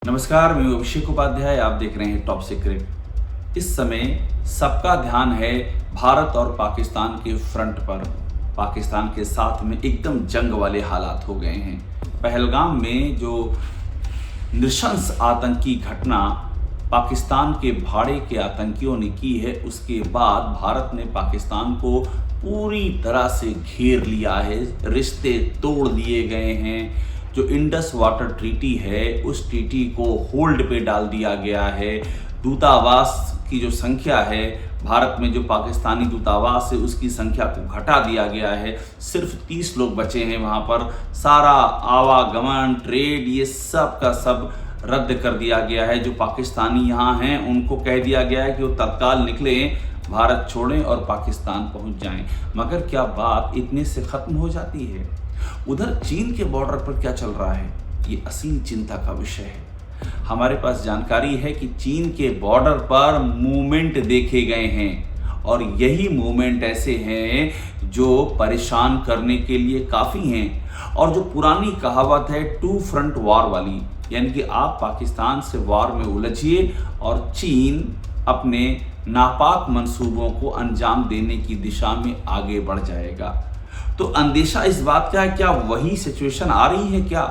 नमस्कार, मैं अभिषेक उपाध्याय। आप देख रहे हैं टॉप सीक्रेट। इस समय सबका ध्यान है भारत और पाकिस्तान के फ्रंट पर। पाकिस्तान के साथ में एकदम जंग वाले हालात हो गए हैं। पहलगाम में जो नृशंस आतंकी घटना पाकिस्तान के भाड़े के आतंकियों ने की है, उसके बाद भारत ने पाकिस्तान को पूरी तरह से घेर लिया है। रिश्ते तोड़ दिए गए हैं। जो इंडस वाटर ट्रीटी है, उस ट्रीटी को होल्ड पे डाल दिया गया है। दूतावास की जो संख्या है भारत में, जो पाकिस्तानी दूतावास है, उसकी संख्या को घटा दिया गया है। सिर्फ 30 लोग बचे हैं वहाँ पर। सारा आवागमन, ट्रेड, ये सब का सब रद्द कर दिया गया है। जो पाकिस्तानी यहाँ हैं उनको कह दिया गया है कि वो तत्काल निकलें, भारत छोड़ें और पाकिस्तान पहुँच जाएं। मगर क्या बात इतने से ख़त्म हो जाती है? उधर चीन के बॉर्डर पर क्या चल रहा है, ये असीम चिंता का विषय है। हमारे पास जानकारी है कि चीन के बॉर्डर पर मूवमेंट देखे गए हैं और यही मूवमेंट ऐसे हैं जो परेशान करने के लिए काफ़ी हैं। और जो पुरानी कहावत है टू फ्रंट वॉर वाली, यानी कि आप पाकिस्तान से वॉर में उलझिए और चीन अपने नापाक मंसूबों को अंजाम देने की दिशा में आगे बढ़ जाएगा। तो अंदेशा इस बात का है, क्या वही सिचुएशन आ रही है क्या?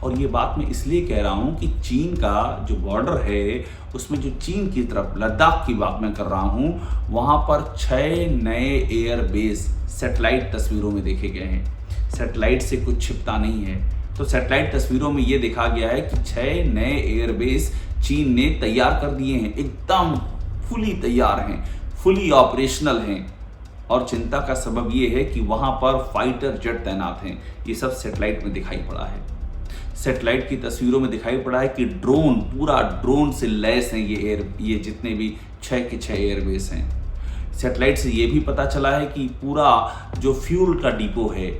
और ये बात मैं इसलिए कह रहा हूँ कि चीन का जो बॉर्डर है, उसमें जो चीन की तरफ लद्दाख की बात मैं कर रहा हूँ, वहाँ पर 6 नए एयरबेस सैटेलाइट तस्वीरों में देखे गए हैं। सैटेलाइट से कुछ छिपता नहीं है। तो सैटेलाइट तस्वीरों में ये देखा गया है कि 6 नए एयरबेस चीन ने तैयार कर दिए हैं। एकदम फुली तैयार हैं, फुली ऑपरेशनल हैं। और चिंता का सबब ये है कि वहाँ पर फाइटर जेट तैनात हैं। ये सब सैटेलाइट में दिखाई पड़ा है। सैटेलाइट की तस्वीरों में दिखाई पड़ा है कि ड्रोन, पूरा ड्रोन से लैस हैं ये जितने भी 6 के 6 एयरबेस हैं। सैटेलाइट से ये भी पता चला है कि पूरा जो फ्यूल का डिपो है,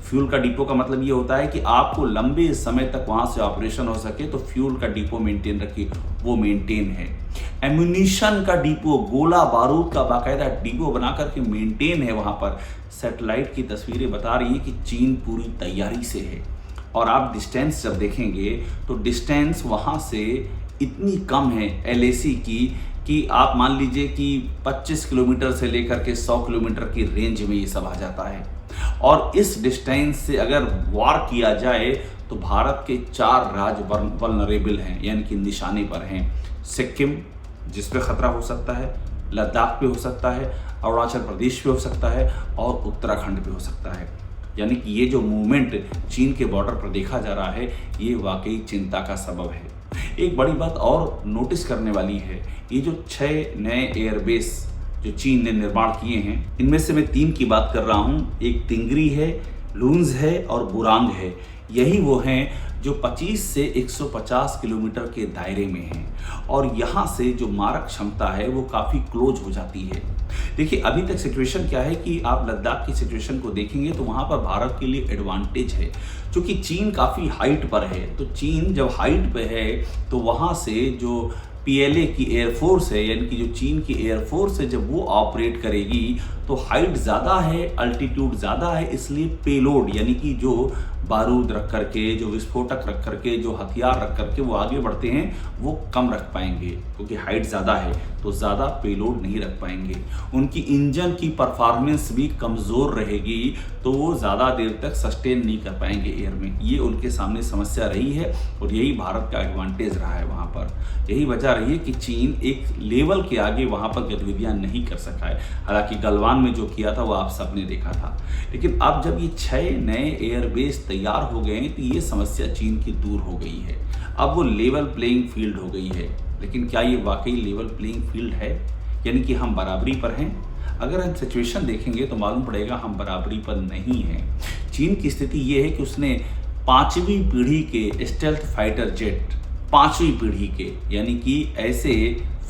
फ्यूल का डिपो का मतलब ये होता है कि आपको लंबे समय तक वहाँ से ऑपरेशन हो सके तो फ्यूल का डिपो मेंटेन रखिए, वो मेंटेन है। एम्यूनिशन का डिपो, गोला बारूद का बाकायदा डिपो बना करके मेंटेन है वहाँ पर। सैटेलाइट की तस्वीरें बता रही हैं कि चीन पूरी तैयारी से है। और आप डिस्टेंस जब देखेंगे तो डिस्टेंस वहाँ से इतनी कम है LAC की कि आप मान लीजिए कि 25 किलोमीटर से लेकर के 100 किलोमीटर की रेंज में ये सब आ जाता है। और इस डिस्टेंस से अगर वार किया जाए तो भारत के 4 राज्य वल्नरेबल हैं, यानी कि निशाने पर हैं। सिक्किम, जिस पे खतरा हो सकता है, लद्दाख पे हो सकता है, अरुणाचल प्रदेश पे हो सकता है और उत्तराखंड पे हो सकता है। यानी कि ये जो मूवमेंट चीन के बॉर्डर पर देखा जा रहा है, ये वाकई चिंता का सबब है। एक बड़ी बात और नोटिस करने वाली है, ये जो 6 नए एयरबेस जो चीन ने निर्माण किए हैं, इनमें से मैं 3 की बात कर रहा हूँ। एक तिंगरी है, लुन्स है और बुरांग है। यही वो हैं जो 25 से 150 किलोमीटर के दायरे में हैं और यहाँ से जो मारक क्षमता है वो काफ़ी क्लोज हो जाती है। देखिए, अभी तक सिचुएशन क्या है कि आप लद्दाख की सिचुएशन को देखेंगे तो वहाँ पर भारत के लिए एडवांटेज है, क्योंकि चीन काफ़ी हाइट पर है। तो चीन जब हाइट पे है तो वहाँ से जो PLA की एयरफोर्स है, यानी कि जो चीन की एयरफोर्स है, जब वो ऑपरेट करेगी तो हाइट ज़्यादा है, अल्टीट्यूड ज़्यादा है, इसलिए पेलोड यानी कि जो बारूद रख करके, जो विस्फोटक रख करके, जो हथियार रख करके वो आगे बढ़ते हैं, वो कम रख पाएंगे, क्योंकि हाइट ज़्यादा है तो ज़्यादा पेलोड नहीं रख पाएंगे। उनकी इंजन की परफॉर्मेंस भी कमज़ोर रहेगी, तो वो ज़्यादा देर तक सस्टेन नहीं कर पाएंगे एयर में। ये उनके सामने समस्या रही है और यही भारत का एडवांटेज रहा है वहाँ पर। यही वजह रही है कि चीन एक लेवल के आगे वहाँ पर गतिविधियाँ नहीं कर सका है। हालांकि गलवान में जो किया था वो आप सबने देखा था। लेकिन अब जब ये 6 नए एयरबेस तैयार हो गए तो ये समस्या चीन की दूर हो गई है। अब वो लेवल प्लेइंग फील्ड हो गई है। लेकिन क्या ये वाकई लेवल प्लेइंग फील्ड है, यानी कि हम बराबरी पर हैं? अगर हम सिचुएशन देखेंगे तो मालूम पड़ेगा हम बराबरी पर नहीं हैं। चीन की स्थिति ये है कि उसने 5वीं पीढ़ी के स्टेल्थ फाइटर जेट, 5वीं पीढ़ी के, यानी कि ऐसे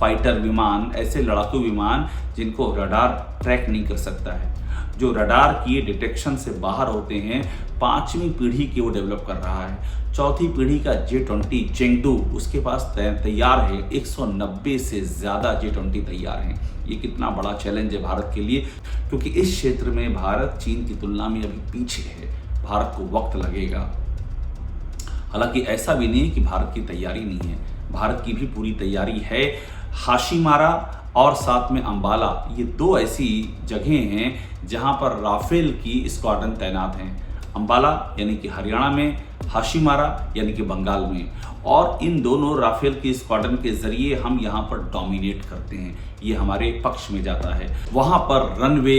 फाइटर विमान, ऐसे लड़ाकू विमान जिनको रडार ट्रैक नहीं कर सकता है, जो रडार की डिटेक्शन से बाहर होते हैं, 5वीं पीढ़ी की वो डेवलप कर रहा है। 4थी पीढ़ी का J-20 चेंगडू उसके पास तैयार है। 190 से ज़्यादा J-20 तैयार हैं। ये कितना बड़ा चैलेंज है भारत के लिए, क्योंकि इस क्षेत्र में भारत चीन की तुलना में अभी पीछे है। भारत को वक्त लगेगा। हालांकि ऐसा भी नहीं है कि भारत की तैयारी नहीं है, भारत की भी पूरी तैयारी है। हाशीमारा और साथ में अंबाला, ये दो ऐसी जगहें हैं जहां पर राफेल की स्क्वाड्रन तैनात हैं। अंबाला यानी कि हरियाणा में, हाशीमारा यानी कि बंगाल में। और इन दोनों राफेल की स्क्वाड्रन के जरिए हम यहाँ पर डोमिनेट करते हैं, ये हमारे पक्ष में जाता है। वहाँ पर runway,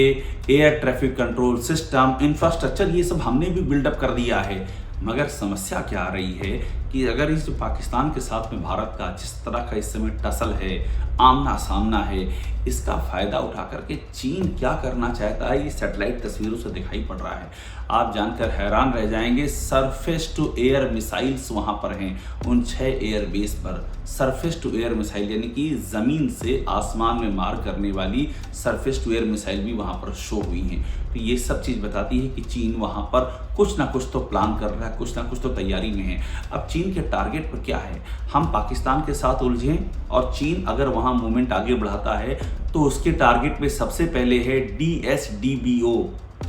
air traffic control system, infrastructure, ये सब हमने भी बिल्डअप कर दिया है। मगर समस्या क्या आ रही है कि अगर इस जो पाकिस्तान के साथ में भारत का जिस तरह का इस समय टसल है, आमना सामना है, इसका फायदा उठा करके चीन क्या करना चाहता है, ये सैटेलाइट तस्वीरों से दिखाई पड़ रहा है। आप जानकर हैरान रह जाएंगे, सरफेस टू एयर मिसाइल्स वहां पर हैं। उन 6 एयरबेस पर सरफेस टू एयर मिसाइल यानी कि ज़मीन से आसमान में मार करने वाली सरफेस टू एयर मिसाइल भी वहां पर शो हुई हैं। तो ये सब चीज़ बताती है कि चीन वहां पर कुछ ना कुछ तो प्लान कर रहा है, कुछ ना कुछ तो तैयारी में है। अब चीन के टारगेट पर क्या है, हम पाकिस्तान के साथ उलझें और चीन अगर वहां मूवमेंट आगे बढ़ाता है तो उसके टारगेट में सबसे पहले है DSDBO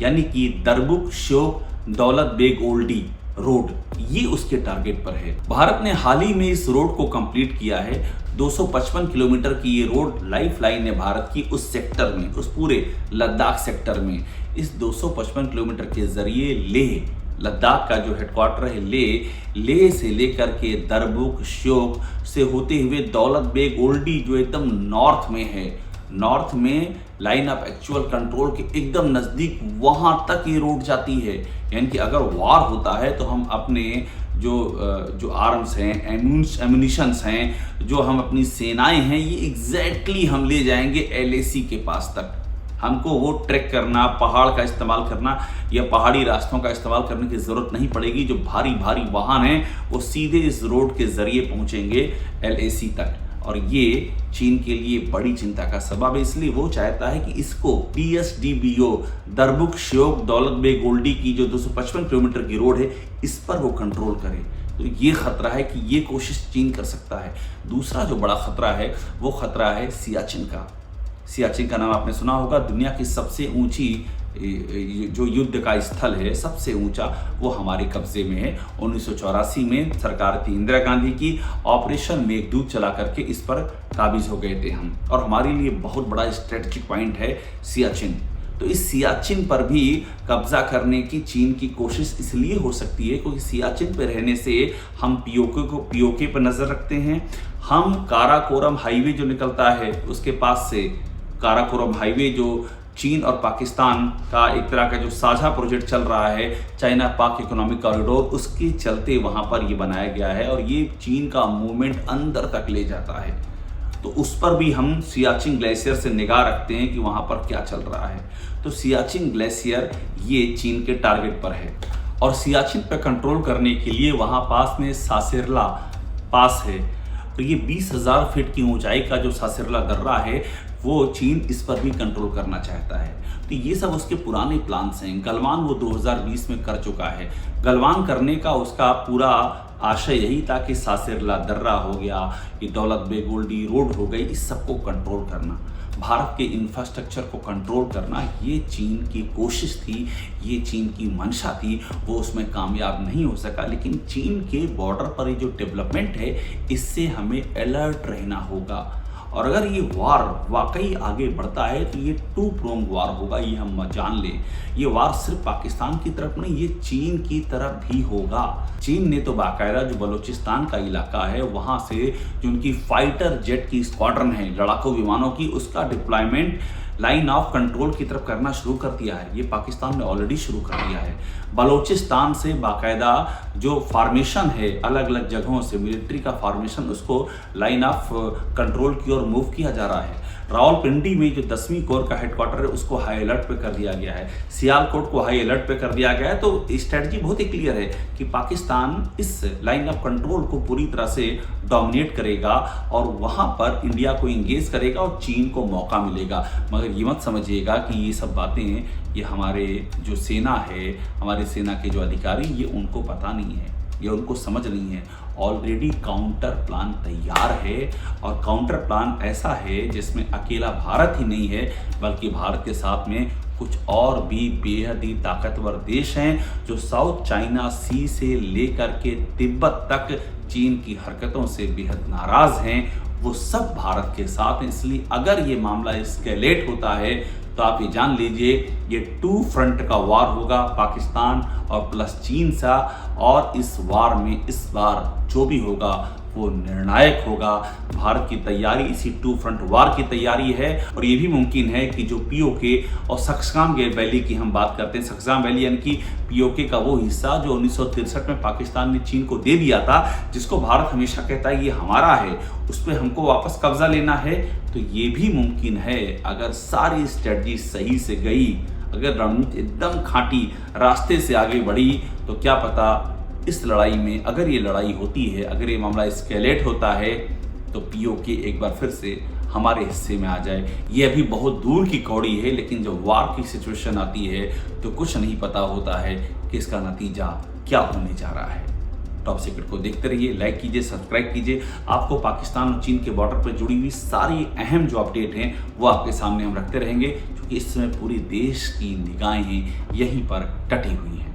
यानी कि दरबुक श्योक दौलत बेग ओल्डी रोड, ये उसके टारगेट पर है। भारत ने हाल ही में इस रोड को कंप्लीट किया है। 255 किलोमीटर की ये रोड लाइफ लाइन है भारत की उस सेक्टर में, उस पूरे लद्दाख सेक्टर में। इस 255 किलोमीटर के जरिए लेह, लद्दाख का जो हेडक्वार्टर है लेह से लेकर के दरबुक श्योक से होते हुए दौलत बेग ओल्डी जो एकदम नॉर्थ में है, नॉर्थ में लाइन ऑफ एक्चुअल कंट्रोल के एकदम नज़दीक, वहाँ तक ये रोड जाती है। यानी कि अगर वार होता है तो हम अपने जो आर्म्स हैं, एम्यूनिशंस हैं, जो हम अपनी सेनाएं हैं, ये एग्जैक्टली हम ले जाएंगे LAC के पास तक। हमको वो ट्रैक करना, पहाड़ का इस्तेमाल करना या पहाड़ी रास्तों का इस्तेमाल करने की ज़रूरत नहीं पड़ेगी। जो भारी भारी वाहन हैं वो सीधे इस रोड के ज़रिए पहुँचेंगे LAC तक। और ये चीन के लिए बड़ी चिंता का सबब है, इसलिए वो चाहता है कि इसको DSDBO दरबुक श्योक दौलत बेग ओल्डी की जो 255 किलोमीटर की रोड है, इस पर वो कंट्रोल करे। तो ये खतरा है कि ये कोशिश चीन कर सकता है। दूसरा जो बड़ा खतरा है वो खतरा है सियाचिन का। सियाचिन का नाम आपने सुना होगा, दुनिया की सबसे ऊंची जो युद्ध का स्थल है, सबसे ऊंचा, वो हमारे कब्जे में है। 1984 में सरकार थी इंदिरा गांधी की, ऑपरेशन मेघदूत चला करके इस पर काबिज हो गए थे हम। और हमारे लिए बहुत बड़ा स्ट्रेटेजिक पॉइंट है सियाचिन। तो इस सियाचिन पर भी कब्जा करने की चीन की कोशिश इसलिए हो सकती है क्योंकि सियाचिन पर रहने से हम पीओके पर नज़र रखते हैं। हम काराकोरम हाईवे जो निकलता है उसके पास से, काराकोरम हाईवे जो चीन और पाकिस्तान का एक तरह का जो साझा प्रोजेक्ट चल रहा है, चाइना पाक इकोनॉमिक कॉरिडोर, उसके चलते वहाँ पर ये बनाया गया है और ये चीन का मूवमेंट अंदर तक ले जाता है। तो उस पर भी हम सियाचिन ग्लेशियर से निगाह रखते हैं कि वहाँ पर क्या चल रहा है। तो सियाचिन ग्लेशियर ये चीन के टारगेट पर है और सियाचिन पर कंट्रोल करने के लिए वहाँ पास में सासेरला पास है। तो ये 20,000 फीट की ऊंचाई का जो सासेरला दर्रा है वो चीन इस पर भी कंट्रोल करना चाहता है। तो ये सब उसके पुराने प्लान्स हैं। गलवान वो 2020 में कर चुका है। गलवान करने का उसका पूरा आशय यही था कि सासेरला दर्रा हो गया, ये दौलत बेग ओल्डी रोड हो गई, इस सबको कंट्रोल करना, भारत के इंफ्रास्ट्रक्चर को कंट्रोल करना, ये चीन की कोशिश थी, ये चीन की मंशा थी। वो उसमें कामयाब नहीं हो सका। लेकिन चीन के बॉर्डर पर ये जो डेवलपमेंट है, इससे हमें अलर्ट रहना होगा। और अगर ये वार वाकई आगे बढ़ता है तो ये 2 प्रोंग वार होगा, ये हम जान लें। ये वार सिर्फ पाकिस्तान की तरफ नहीं, ये चीन की तरफ भी होगा। चीन ने तो बाकायदा जो बलूचिस्तान का इलाका है वहाँ से जो उनकी फाइटर जेट की स्क्वाड्रन है, लड़ाकू विमानों की, उसका डिप्लॉयमेंट लाइन ऑफ कंट्रोल की तरफ करना शुरू कर दिया है। ये पाकिस्तान ने ऑलरेडी शुरू कर दिया है। बलूचिस्तान से बाकायदा जो फार्मेशन है अलग अलग जगहों से, मिलिट्री का फार्मेशन, उसको लाइन ऑफ कंट्रोल की ओर मूव किया जा रहा है। रावलपिंडी में जो 10वीं कोर का हेडक्वार्टर है उसको हाई अलर्ट पे कर दिया गया है। सियालकोट को हाई अलर्ट पे कर दिया गया है। तो स्ट्रेटजी बहुत ही क्लियर है कि पाकिस्तान इस लाइन ऑफ कंट्रोल को पूरी तरह से डोमिनेट करेगा और वहाँ पर इंडिया को इंगेज करेगा और चीन को मौका मिलेगा। मगर ये मत समझिएगा कि ये सब बातें ये हमारे जो सेना है, हमारे सेना के जो अधिकारी, ये उनको पता नहीं है, ये उनको समझ नहीं है। ऑलरेडी काउंटर प्लान तैयार है और काउंटर प्लान ऐसा है जिसमें अकेला भारत ही नहीं है बल्कि भारत के साथ में कुछ और भी बेहद ही ताकतवर देश हैं जो साउथ चाइना सी से लेकर के तिब्बत तक चीन की हरकतों से बेहद नाराज हैं। वो सब भारत के साथ हैं। इसलिए अगर ये मामला एस्केलेट होता है तो आप ये जान लीजिए ये टू फ्रंट का वार होगा, पाकिस्तान और प्लस चीन सा। और इस वार में इस बार जो भी होगा वो निर्णायक होगा। भारत की तैयारी इसी टू फ्रंट वार की तैयारी है। और ये भी मुमकिन है कि जो पीओके और सक्सगाम वैली की हम बात करते हैं, सक्सगाम वैली यानी कि पीओके का वो हिस्सा जो 1963 में पाकिस्तान ने चीन को दे दिया था, जिसको भारत हमेशा कहता है ये हमारा है, उस पर हमको वापस कब्जा लेना है। तो ये भी मुमकिन है अगर सारी स्ट्रेटजी सही से गई, अगर रणनीति एकदम खांटी रास्ते से आगे बढ़ी, तो क्या पता इस लड़ाई में अगर ये लड़ाई होती है, अगर ये मामला एस्केलेट होता है, तो पीओके एक बार फिर से हमारे हिस्से में आ जाए। ये अभी बहुत दूर की कौड़ी है, लेकिन जब वार की सिचुएशन आती है तो कुछ नहीं पता होता है कि इसका नतीजा क्या होने जा रहा है। टॉप सीक्रेट को देखते रहिए, लाइक कीजिए, सब्सक्राइब कीजिए। आपको पाकिस्तान और चीन के बॉर्डर पर जुड़ी हुई सारी अहम जो अपडेट हैं वो आपके सामने हम रखते रहेंगे, क्योंकि इस समय पूरी देश की निगाहें यहीं पर टटी हुई हैं।